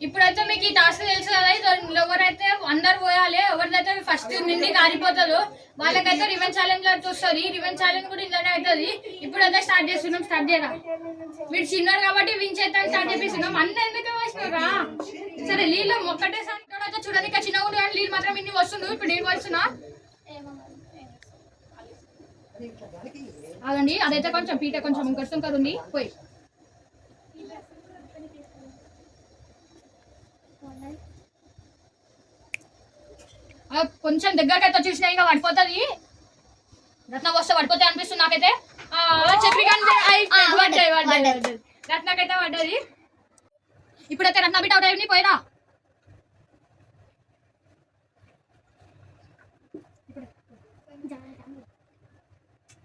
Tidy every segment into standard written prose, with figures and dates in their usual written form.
ఇప్పుడైతే మీకు ఈ టాస్క్ తెలుసు కదా, ఎవరైతే అందరు పోయాలి, ఎవరిదైతే ఫస్ట్ నిండి కారిపోతుందో వాళ్ళకైతే రివెంజ్ ఛాలెంజ్ వస్తుంది. రివెంజ్ ఛాలెంజ్ కూడా ఇంట్లోనే అవుతుంది. ఇప్పుడైతే స్టార్ట్ చేస్తున్నాం. స్టార్ట్ చేయరా, మీరు చిన్నారు కాబట్టి విన్ చేస్తాను స్టార్ట్ చేపిస్తున్నాం. అన్న ఎందుకు వేసినారా? సరే నీళ్ళు ఒక్కటేసారి చూడండి, ఇంకా చిన్న కూడా కానీ నీళ్ళు మాత్రం ఇన్ని వస్తుంది. ఇప్పుడు నేను వస్తున్నా అదండి, అదైతే కొంచెం పీట కొంచెం ఇంకొస్తుంది ఉంది పోయి కొంచెం దగ్గరకి అయితే వచ్చేసినా ఇంకా పడిపోతుంది. రత్న వస్తే పడిపోతాయి అనిపిస్తుంది నాకైతే. చెప్పి రత్నకైతే పడ్డది. ఇప్పుడైతే రత్న బిడ్డ అవుట్ అయింది. పోయిరా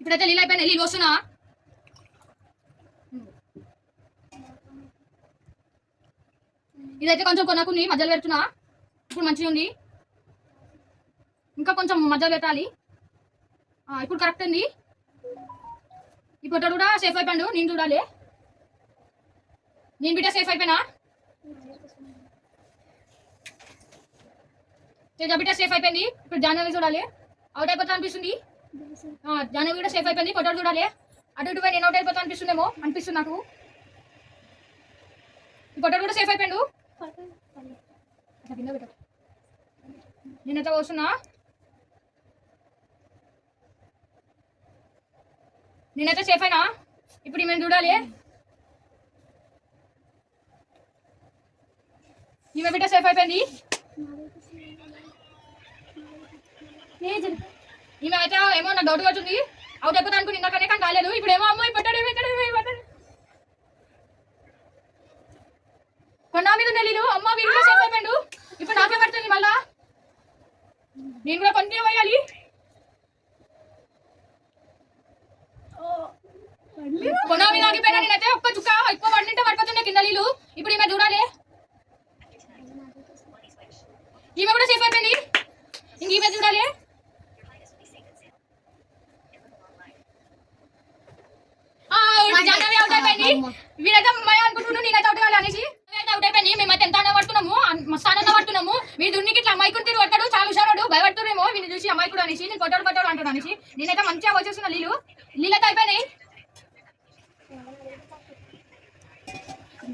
ఇప్పుడైతే నీళ్ళు అయిపోయినా. నీళ్ళు వస్తున్నా ఇదైతే కొంచెం కొనకుంది, మధ్యలో పెడుతున్నా. ఇప్పుడు మంచిగా ఉంది, ఇంకా కొంచెం మధ్యలో పెట్టాలి. ఇప్పుడు కరెక్ట్ ఉంది. ఈ పొట్ట కూడా సేఫ్ అయిపోయాడు. నేను చూడాలి, నేను బిడ్డ సేఫ్ అయిపోయినా. తేజ బిడ్డ సేఫ్ అయిపోయింది. ఇప్పుడు జాహ్నవి చూడాలి, అవుట్ అయిపోతా అనిపిస్తుంది. జాహ్నవి కూడా సేఫ్ అయిపోయింది. పొట్ట చూడాలి, అటు ఇటు నేను అవుట్ అయిపోతా అనిపిస్తుందేమో అనిపిస్తుంది నాకు. ఈ పొట్ట కూడా సేఫ్ అయిపోయాడు. నేనైతే వస్తున్నా. నేనైతే సేఫ్ అయినా. ఇప్పుడు మేము చూడాలి, ఈమె బిడ్డ సేఫ్ అయిపోయింది. ఈమె అయితే ఏమో నాకు డౌట్ వచ్చింది, అవుట్ అయిపోతా అనుకుని ఇందాకనే కానీ కాలేదు. ఇప్పుడు ఏమో అమ్మాయి పట్టాడు కొన్నా మీద నెల్లు అమ్మ వీడియో సేఫ్ అయిపోయాడు. ఇప్పుడు నాకే పడుతుంది మళ్ళా, నేను కూడా కొంచెం వేయాలి. కొన్నా మీద ఆగిపోయినా. నేనైతే ఒక్క చుక్క ఎక్కువ పడితే పడిపోతుండే కింద నీళ్ళు. ఇప్పుడు ఈమె చూడాలి, ఈమె కూడా సేఫ్ అయిపోయింది. ఇంక ఈమె చూడాలి. జాహ్నవి అవుట్ అయిపోయింది. వీడైతే అమ్మాయి అనుకుంటున్నాను, నేనైతే అవుట్ కావాలి అనేసి అవుట్ అయిపోయింది. మేమైతే ఎంత పడుతున్నాము, మస్తానన్న పడుతున్నాము. వీడి దున్నికి ఇట్లా అమ్మాయి కుంటే పడతాడు, చాలా హుషారాడు, భయపడుతురేమో వీడిని చూసి అమ్మాయి కూడా అనేసి. నేను కొట్టాడు అంటాడు అనేసి నేనైతే మంచిగా వచ్చేస్తున్నా. నీళ్ళైతే అయిపోయినాయి.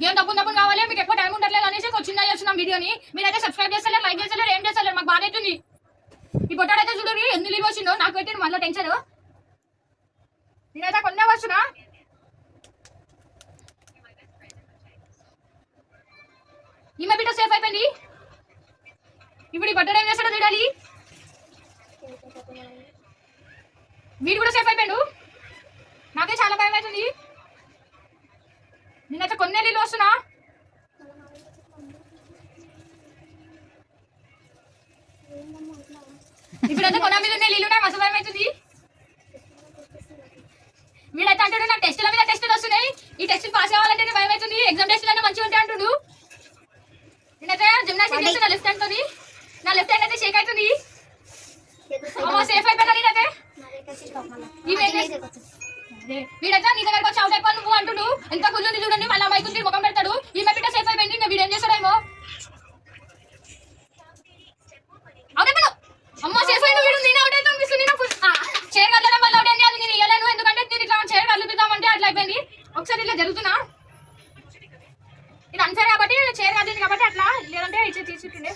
గేమ్ డబ్బులు కావాలి, మీకు ఎక్కువ టైం ఉండట్లేదు అనేసి ఒక చిన్న చేస్తున్నాం వీడియోని. మీరైతే సబ్స్క్రైబ్ చేస్తలేరు, లైక్ చేస్తలేరు, ఏం చేస్తలేరు. మాకు బాగా అవుతుంది. ఈ పొట్టాడైతే చూడండి ఎన్ని నీళ్ళు వచ్చిందో నాకు పెట్టింది మళ్ళీ టెన్షన్. నేనైతే కొన్నే వస్తున్నా. ఈమె బిడ్డ సేఫ్ అయిపోయింది. ఇప్పుడు ఈ బట్టలు ఏం చేస్తాడో చూడాలి. వీడు కూడా సేఫ్ అయిపోయాడు. నాకే చాలా భయం అవుతుంది. నేనైతే కొన్ని నీళ్ళు వస్తున్నా. ఇప్పుడైతే కొన్న మీద నీళ్ళు ఉన్నాయి, మస్తు భయం అవుతుంది. వీడైతే అంటాడు నాకు టెస్టుల మీద టెస్టులు వస్తున్నాయి, ఈ టెస్టులు పాస్ అవ్వాలంటే భయం అవుతుంది, ఎగ్జామ్ టెస్టులు అయినా మంచిగా ఉంటాయి అంటుడు. నేనైతే జిమ్నాస్టిక్ చేస్తున్నా లెఫ్ట్ హ్యాండ్ తోని. నా లెఫ్ట్ హ్యాండ్ అయితే షేక్ అవుతుంది. సేఫ్ అయిపోయినా. నేనైతే వీడైతే నీ దగ్గరకు వచ్చి అవుట్ అయిపోయి నువ్వు అంటుడు. ఎంత గుళ్ళు చూడండి, మళ్ళీ మైకు ముఖం పెడతాడు. ఈమె బిడ్డ సేఫ్ అయిపోయింది. వీడు ఏం చేస్తాడేమో. అవుట్ అయిపోయాడు. అమ్మ సేఫ్ అయిన వీడు. నేను అవుట్ అయితే అనిపిస్తుంది నాకు. చైర్ కదలడం వల్ల అవుట్ అయింది. అది నేను ఇవ్వలేను, ఎందుకంటే నేను ఇట్లా చైర్ కలుపుతామంటే అట్లా అయిపోయింది. ఒకసారి ఇలా జరుగుతున్నా. ఇది అన్ఫేర్ కాబట్టి చైర్ కదిలింది కాబట్టి అట్లా, లేదంటే ఇచ్చే తీసుకుంటుండే.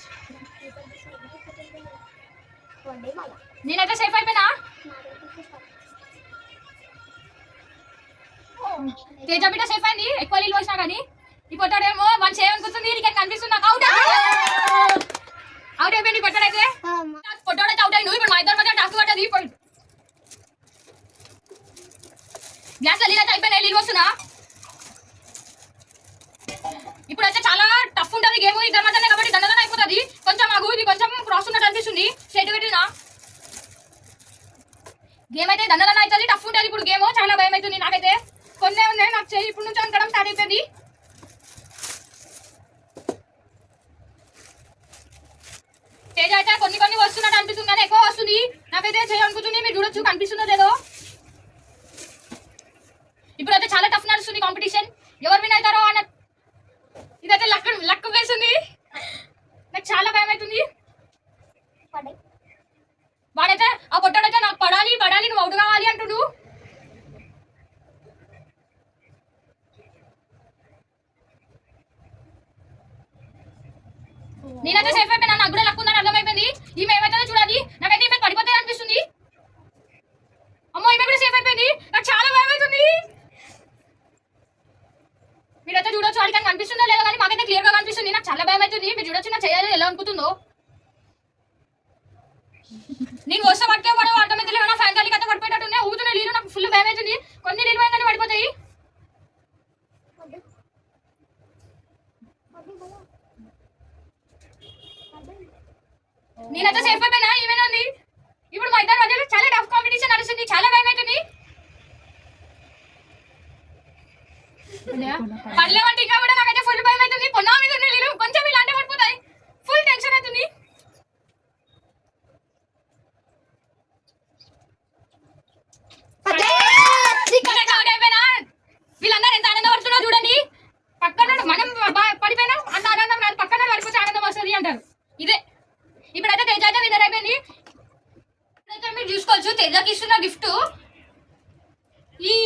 నేనైతే సేఫ్ అయిపోయినా. తేజ బిడ్డ సేఫ్ అయింది, ఎక్కువ నీళ్ళు వచ్చినా కానీ. ఈ పొట్టాడేమో వన్ చేయనుకుంటుంది, నీకు కనిపిస్తుంది నాకు. అవుట్ అయిపోయింది పొట్టాడైతే. పొట్టాడైతే అవుట్ అయింది. ఇప్పుడు మా ఇద్దరు మధ్య టాస్క్ పడ్డది. గ్లాస్ నీళ్ళు అయితే అయిపోయినాయి, నీళ్ళు వస్తున్నా. ఇప్పుడైతే చాలా టఫ్ ఉంటుంది గేమ్. ఇద్దరు మధ్యనే కాబట్టి దండదన అయిపోతుంది. కొంచెం మాకు ఇది కొంచెం క్రాస్ ఉన్నట్టు అనిపిస్తుంది. స్ట్రైట్ పెట్టినా గేమ్ అయితే దండదన అవుతుంది, టఫ్ ఉంటుంది. ఇప్పుడు గేమ్ చాలా భయం అవుతుంది నాకైతే. కొన్నే ఉన్నాయి నాకు చేయి ఇప్పుడు నుంచి అనకడం స్టార్ట్ అయిపోయింది. తేజ అయితే కొన్ని వస్తున్నట్టు అనిపిస్తుంది కానీ ఎక్కువ వస్తుంది నాకైతే. చేయాలనుకుంటుంది, మీరు చూడొచ్చు కనిపిస్తుందో లేదో. ఇప్పుడైతే చాలా టఫ్ నడుస్తుంది కాంపిటీషన్. ఎవరు విన్ అవుతారో అన్న ఇదైతే లక్ కేసు. అవుతుంది, నాకు చాలా భయం అవుతుంది. వాడైతే ఆ పొట్టాడైతే నాకు పడాలి పడాలి నువ్వు అవుట్ కావాలి అంటుడు. నేనైతే సేఫ్ అయిపోయినా, నాకు కూడా లక్ ఉందని అర్థమైపోయింది. ఈమె ఏమైతుందో చూడాలి, నాకైతే ఈమె పడిపోతుంది అనిపిస్తుంది. అమ్మో ఈమె కూడా సేఫ్ అయిపోయింది, నాకు చాలా భయం అవుతుంది. మీరైతే చూడొచ్చు, వాడికి కనిపిస్తుందో లేదో కానీ మాకైతే క్లియర్ గా కనిపిస్తుంది. నాకు చాలా భయం అవుతుంది. మీరు చూడొచ్చు నా చేయాలి ఎలా అనుకుంటుందో. నేను వస్తే పట్టుకే పడవు అర్థమైతే నా ఫ్యాన్ గాలి కథ పడిపోయేటట్టు ఊగుతున్న నీళ్ళు. నాకు ఫుల్ భయం అవుతుంది. కొన్ని నీళ్ళు పోయిందని పడిపోతాయి. నేనైతే సేఫ్ అయిపోయినా, ఈమెనే ఉంది. ఇప్పుడు మా ఇద్దరు మధ్యలో చాలా టఫ్ కాంపిటీషన్ నడుస్తుంది, చాలా భయం అవుతుంది. పడలేమంటే ఇంకా కూడా నాకైతే ఫుల్ భయం అవుతుంది. పొన్నా మీద ఉన్న నీళ్ళు కొంచెం ఇలాంటి పడిపోతాయి, ఫుల్ టెన్షన్ అవుతుంది. వీళ్ళందరూ ఎంత ఆనందం పడుతున్నారు చూడండి. పక్కన మనం పడిపోయినా అంత ఆనందం రాదు, పక్కన పడిపోతే ఆనందం వస్తుంది అంటారు. ఇదే ఇప్పుడైతే తేజ అయితే విన్నర్ అయిపోయింది. ఇప్పుడైతే మీరు చూసుకోవచ్చు తేజకి ఇస్తున్న గిఫ్ట్. ఈ